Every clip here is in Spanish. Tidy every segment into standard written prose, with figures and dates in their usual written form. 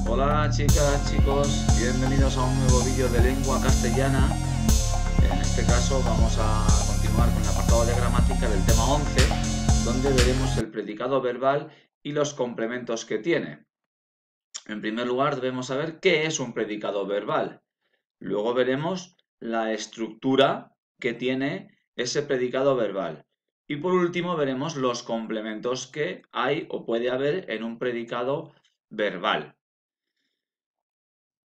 Hola chicas, chicos, bienvenidos a un nuevo vídeo de lengua castellana. En este caso vamos a continuar con el apartado de gramática del tema 11, donde veremos el predicado verbal y los complementos que tiene. En primer lugar debemos saber qué es un predicado verbal. Luego veremos la estructura que tiene ese predicado verbal. Y por último veremos los complementos que hay o puede haber en un predicado verbal.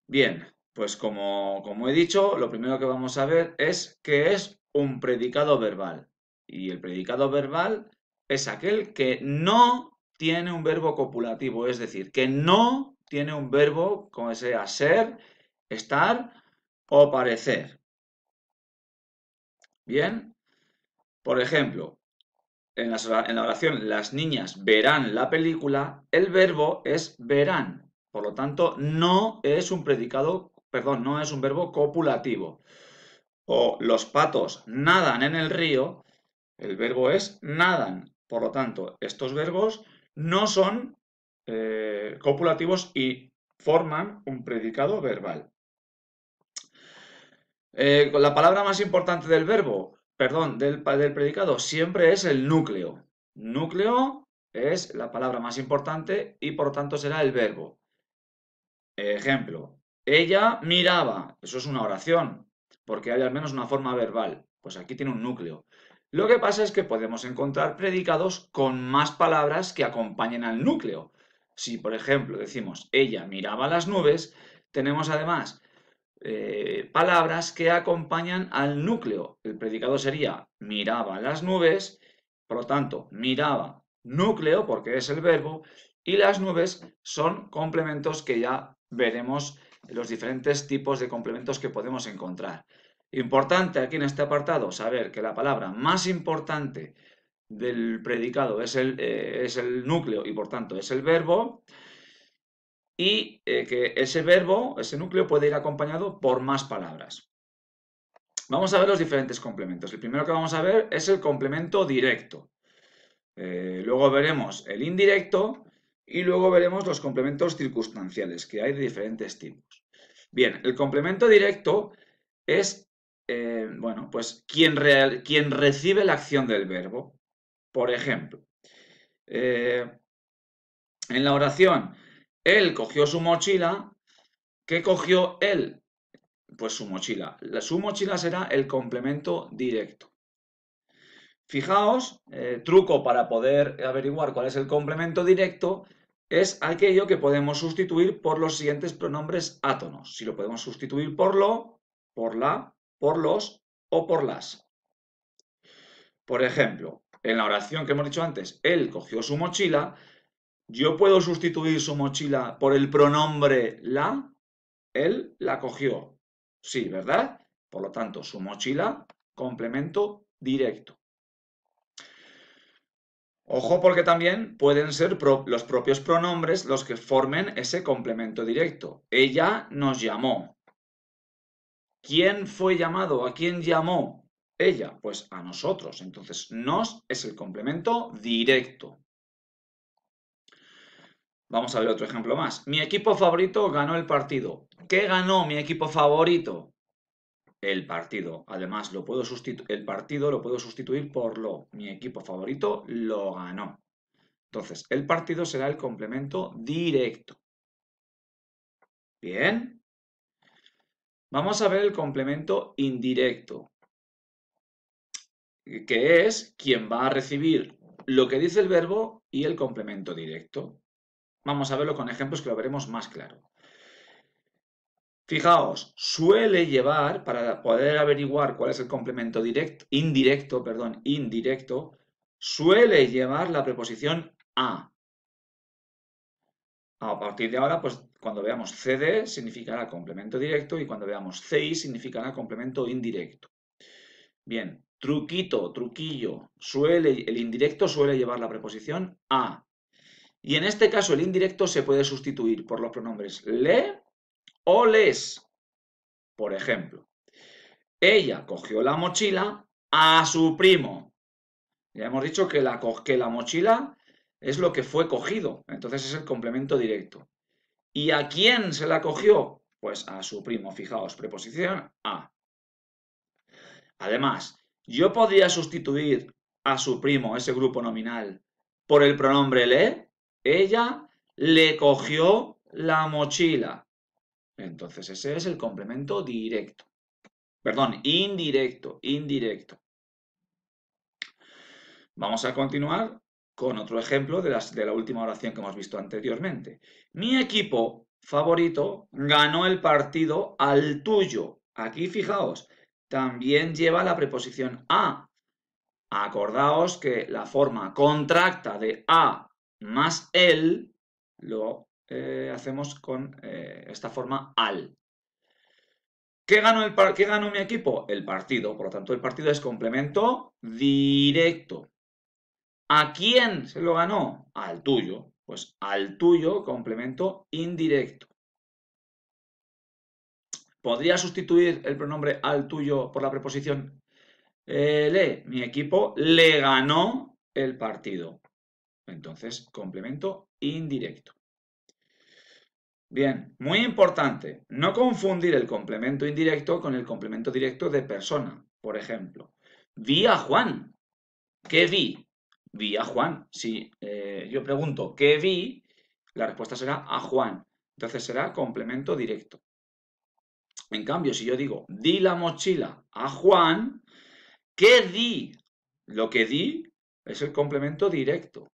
Bien, pues como he dicho, lo primero que vamos a ver es qué es un predicado verbal. Y el predicado verbal es aquel que no tiene un verbo copulativo, es decir, que no tiene un verbo como sea ser, estar o parecer. Bien, por ejemplo, en la oración las niñas verán la película, el verbo es verán. Por lo tanto, no es un predicado, perdón, no es un verbo copulativo. O los patos nadan en el río, el verbo es nadan. Por lo tanto, estos verbos no son copulativos y forman un predicado verbal. La palabra más importante del verbo, perdón, del predicado, siempre es el núcleo. Núcleo es la palabra más importante y por tanto será el verbo. Ejemplo, ella miraba, eso es una oración, porque hay al menos una forma verbal. Pues aquí tiene un núcleo. Lo que pasa es que podemos encontrar predicados con más palabras que acompañen al núcleo. Si, por ejemplo, decimos ella miraba las nubes, tenemos además palabras que acompañan al núcleo. El predicado sería miraba las nubes, por lo tanto, miraba núcleo, porque es el verbo, y las nubes son complementos que ya veremos los diferentes tipos de complementos que podemos encontrar. Importante aquí en este apartado saber que la palabra más importante del predicado es el núcleo y por tanto es el verbo, y que ese verbo, ese núcleo puede ir acompañado por más palabras. Vamos a ver los diferentes complementos. El primero que vamos a ver es el complemento directo. Luego veremos el indirecto y luego veremos los complementos circunstanciales, que hay de diferentes tipos. Bien, el complemento directo es, bueno, pues quien recibe la acción del verbo. Por ejemplo, en la oración, él cogió su mochila. ¿Qué cogió él? Pues su mochila. Su mochila será el complemento directo. Fijaos, truco para poder averiguar cuál es el complemento directo es aquello que podemos sustituir por los siguientes pronombres átonos. Si lo podemos sustituir por lo, por la, por los o por las. Por ejemplo, en la oración que hemos dicho antes, él cogió su mochila, yo puedo sustituir su mochila por el pronombre la, él la cogió. Sí, ¿verdad? Por lo tanto, su mochila, complemento directo. Ojo porque también pueden ser los propios pronombres los que formen ese complemento directo. Ella nos llamó. ¿Quién fue llamado? ¿A quién llamó? Ella, pues a nosotros. Entonces, nos es el complemento directo. Vamos a ver otro ejemplo más. Mi equipo favorito ganó el partido. ¿Qué ganó mi equipo favorito? El partido. Además, el partido lo puedo sustituir por lo. Mi equipo favorito lo ganó. Entonces, el partido será el complemento directo. Bien. Vamos a ver el complemento indirecto, que es quien va a recibir lo que dice el verbo y el complemento directo. Vamos a verlo con ejemplos que lo veremos más claro. Fijaos, suele llevar, para poder averiguar cuál es el complemento indirecto, suele llevar la preposición a. A partir de ahora, pues cuando veamos CD significará complemento directo y cuando veamos CI significará complemento indirecto. Bien, truquito, truquillo, el indirecto suele llevar la preposición a. Y en este caso el indirecto se puede sustituir por los pronombres le o les. Por ejemplo, ella cogió la mochila a su primo. Ya hemos dicho que la mochila es lo que fue cogido, entonces es el complemento directo. ¿Y a quién se la cogió? Pues a su primo, fijaos, preposición a. Además, yo podría sustituir a su primo, ese grupo nominal, por el pronombre le. Ella le cogió la mochila. Entonces ese es el complemento directo. Perdón, indirecto, indirecto. Vamos a continuar con otro ejemplo de la última oración que hemos visto anteriormente. Mi equipo favorito ganó el partido al tuyo. Aquí fijaos, también lleva la preposición a. Acordaos que la forma contracta de a más el lo hacemos con esta forma al. ¿Qué ganó mi equipo? El partido. Por lo tanto, el partido es complemento directo. ¿A quién se lo ganó? Al tuyo. Pues al tuyo, complemento indirecto. ¿Podría sustituir el pronombre al tuyo por la preposición le? Mi equipo le ganó el partido. Entonces, complemento indirecto. Bien, muy importante, no confundir el complemento indirecto con el complemento directo de persona. Por ejemplo, vi a Juan. ¿Qué vi? Vi a Juan. Si yo pregunto ¿qué vi? La respuesta será a Juan. Entonces será complemento directo. En cambio, si yo digo di la mochila a Juan, ¿qué di? Lo que di es el complemento directo.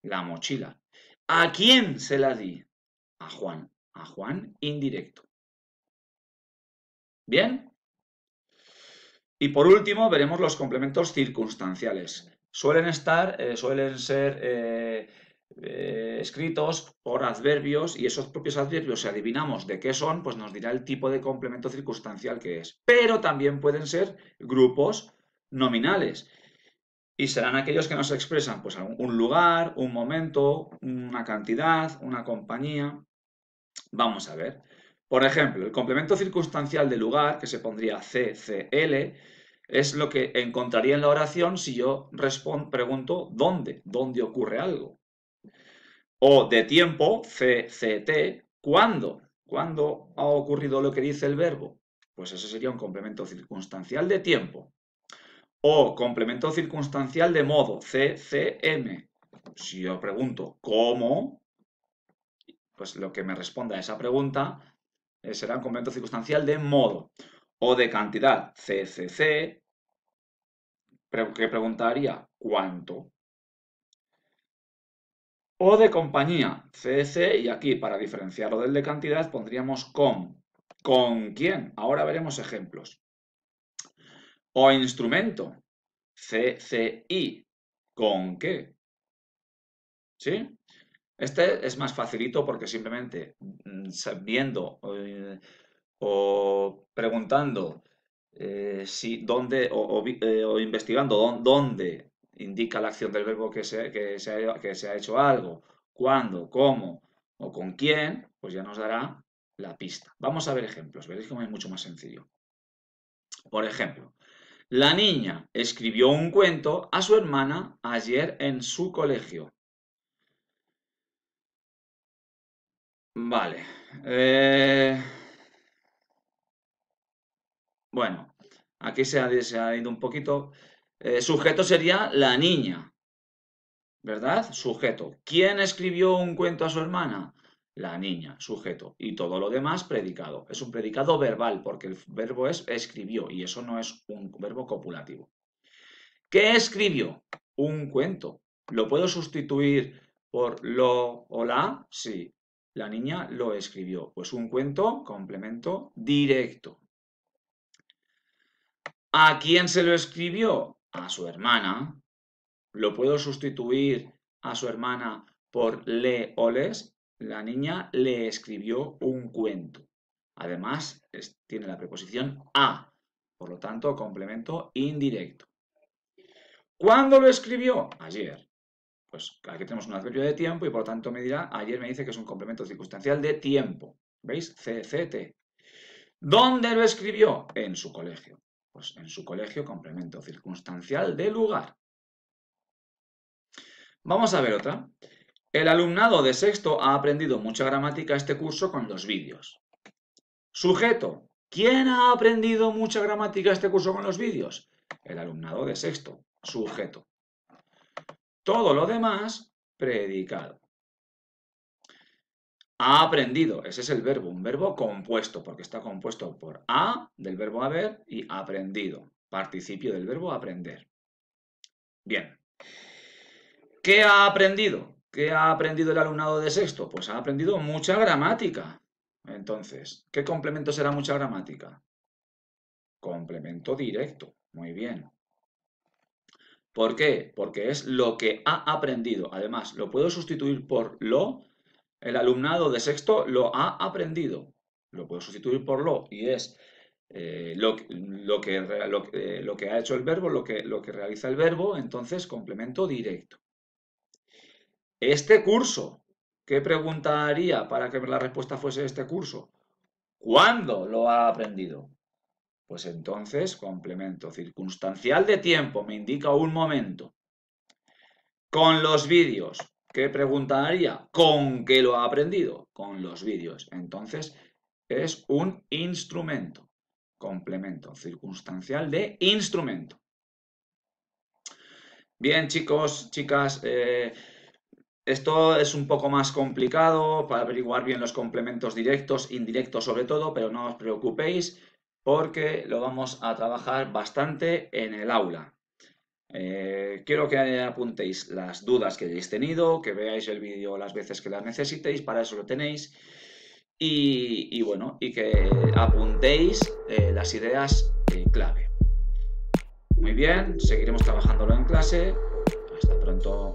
La mochila. ¿A quién se la di? A Juan. A Juan indirecto. ¿Bien? Y por último, veremos los complementos circunstanciales. Suelen ser escritos por adverbios y esos propios adverbios, si adivinamos de qué son, pues nos dirá el tipo de complemento circunstancial que es. Pero también pueden ser grupos nominales y serán aquellos que nos expresan pues un lugar, un momento, una cantidad, una compañía. Vamos a ver. Por ejemplo, el complemento circunstancial de lugar, que se pondría CCL, es lo que encontraría en la oración si yo pregunto ¿dónde ocurre algo? O de tiempo, CCT, ¿cuándo ha ocurrido lo que dice el verbo? Pues ese sería un complemento circunstancial de tiempo. O complemento circunstancial de modo, CCM. Si yo pregunto ¿cómo? Pues lo que me responda a esa pregunta será un complemento circunstancial de modo. O de cantidad, CCC, que preguntaría ¿cuánto? O de compañía, CC, y aquí para diferenciarlo del de cantidad pondríamos con. ¿Con quién? Ahora veremos ejemplos. O instrumento, CCI, ¿con qué? ¿Sí? Este es más facilito porque simplemente viendo o preguntando si dónde o investigando dónde indica la acción del verbo que se ha hecho algo, cuándo, cómo o con quién, pues ya nos dará la pista. Vamos a ver ejemplos, veréis cómo es mucho más sencillo. Por ejemplo, la niña escribió un cuento a su hermana ayer en su colegio. Vale. Bueno, aquí se ha ido un poquito. Sujeto sería la niña, ¿verdad? Sujeto. ¿Quién escribió un cuento a su hermana? La niña, sujeto. Y todo lo demás, predicado. Es un predicado verbal, porque el verbo es escribió, y eso no es un verbo copulativo. ¿Qué escribió? Un cuento. ¿Lo puedo sustituir por lo o la? Sí. La niña lo escribió. Pues un cuento, complemento directo. ¿A quién se lo escribió? A su hermana. ¿Lo puedo sustituir a su hermana por le o les? La niña le escribió un cuento. Además, tiene la preposición a. Por lo tanto, complemento indirecto. ¿Cuándo lo escribió? Ayer. Pues aquí tenemos un adverbio de tiempo y por lo tanto me dirá, ayer me dice que es un complemento circunstancial de tiempo. ¿Veis? CCT. ¿Dónde lo escribió? En su colegio. Pues en su colegio, complemento circunstancial de lugar. Vamos a ver otra. El alumnado de sexto ha aprendido mucha gramática este curso con los vídeos. Sujeto. ¿Quién ha aprendido mucha gramática este curso con los vídeos? El alumnado de sexto. Sujeto. Todo lo demás, predicado. Ha aprendido, ese es el verbo, un verbo compuesto, porque está compuesto por a, del verbo haber, y aprendido, participio del verbo aprender. Bien. ¿Qué ha aprendido? ¿Qué ha aprendido el alumnado de sexto? Pues ha aprendido mucha gramática. Entonces, ¿qué complemento será mucha gramática? Complemento directo. Muy bien. ¿Por qué? Porque es lo que ha aprendido. Además, lo puedo sustituir por lo. El alumnado de sexto lo ha aprendido. Lo puedo sustituir por lo y es lo que ha hecho el verbo, lo que realiza el verbo, entonces complemento directo. Este curso, ¿qué pregunta haría para que la respuesta fuese este curso? ¿Cuándo lo ha aprendido? Pues entonces, complemento circunstancial de tiempo, me indica un momento. Con los vídeos, ¿qué pregunta haría? ¿Con qué lo ha aprendido? Con los vídeos. Entonces, es un instrumento. Complemento circunstancial de instrumento. Bien, chicos, chicas, esto es un poco más complicado para averiguar bien los complementos directos, indirectos sobre todo, pero no os preocupéis porque lo vamos a trabajar bastante en el aula. Quiero que apuntéis las dudas que hayáis tenido, que veáis el vídeo las veces que las necesitéis, para eso lo tenéis. Y bueno, y que apuntéis las ideas clave. Muy bien, seguiremos trabajándolo en clase. Hasta pronto.